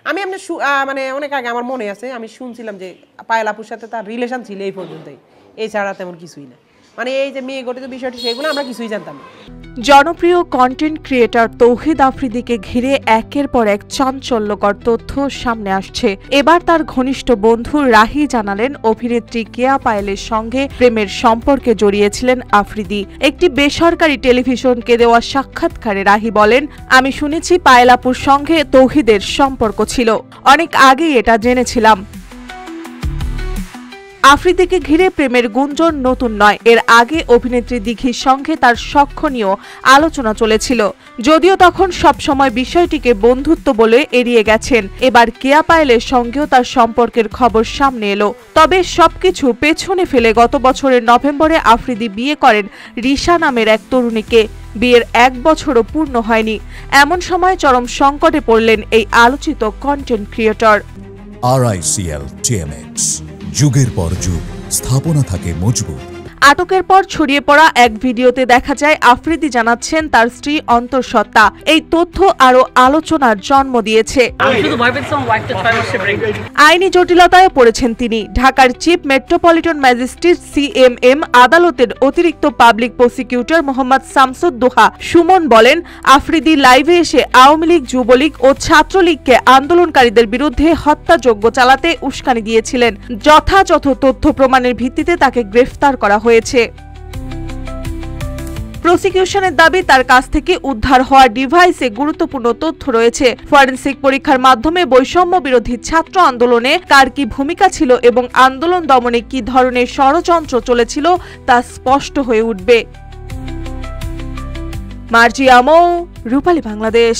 আমি এমনি মানে অনেক আগে আমার মনে আছে আমি শুনছিলাম যে পায়েল আপুর সাথে তার রিলেশন ছিল এই পর্যন্তই, এছাড়া তেমন কিছুই না। মানে এই যে মেয়ে গঠিত বিষয়টি সেগুলো আমরা কিছুই জানতাম না। জনপ্রিয় কন্টেন্ট ক্রিয়েটর তৌহিদ আফ্রিদিকে ঘিরে একের পর এক চাঞ্চল্যকর তথ্য সামনে আসছে। এবার তার ঘনিষ্ঠ বন্ধু রাহি জানালেন অভিনেত্রী কেয়া পায়েলের সঙ্গে প্রেমের সম্পর্কে জড়িয়েছিলেন আফ্রিদি। একটি বেসরকারি টেলিভিশনকে দেওয়া সাক্ষাৎকারে রাহি বলেন, আমি শুনেছি পায়েল আপুর সঙ্গে তৌহিদের সম্পর্ক ছিল, অনেক আগেই এটা জেনেছিলাম। আফ্রিদিকে ঘিরে প্রেমের গুঞ্জন নতুন নয়, এর আগে অভিনেত্রী দিঘির সঙ্গে তার সখ্য নিয়েও আলোচনা চলেছিল, যদিও তখন সবসময় বিষয়টিকে বন্ধুত্ব বলে এড়িয়ে গেছেন। এবার কেয়া পায়েলের সঙ্গেও তার সম্পর্কের খবর সামনে এলো। তবে সবকিছু পেছনে ফেলে গত বছরের নভেম্বরে আফ্রিদি বিয়ে করেন রিশা নামের এক তরুণীকে। বিয়ের 1 বছরও পূর্ণ হয়নি, এমন সময় চরম সংকটে পড়লেন এই আলোচিত কন্টেন্ট ক্রিয়েটর। RICL TMX, যুগের পর যুগ স্থাপনা থাকে মজবুত। আটকের পর ছড়িয়ে পড়া এক ভিডিওতে দেখা যায় আফ্রিদি জানাচ্ছেন তার স্ত্রী অন্তঃসত্ত্বা। এই তথ্য আরো আলোচনার জন্ম দিয়েছে। আইনি জটিলতায় পড়েছেন তিনি। ঢাকার চিফ মেট্রোপলিটন ম্যাজিস্ট্রেট CMM আদালতের অতিরিক্ত পাবলিক প্রসিকিউটর মোহাম্মদ শামসুদ্দোহা সুমন বলেন, আফ্রিদি লাইভে এসে আওয়ামী লীগ, যুবলীগ ও ছাত্রলীগকে আন্দোলনকারীদের বিরুদ্ধে হত্যাযজ্ঞ চালাতে উস্কানি দিয়েছিলেন। যথাযথ তথ্য প্রমাণের ভিত্তিতে তাকে গ্রেফতার করা হয়েছে। প্রসিকিউশনের দাবি, তার কাছ থেকে উদ্ধার হওয়া ডিভাইসে গুরুত্বপূর্ণ তথ্য রয়েছে। ফরেনসিক পরীক্ষার মাধ্যমে বৈষম্য বিরোধী ছাত্র আন্দোলনে কার কি ভূমিকা ছিল এবং আন্দোলন দমনে কি ধরনের ষড়যন্ত্র চলেছিল তা স্পষ্ট হয়ে উঠবে। মার্জিয়া মৌ, রূপালী বাংলাদেশ।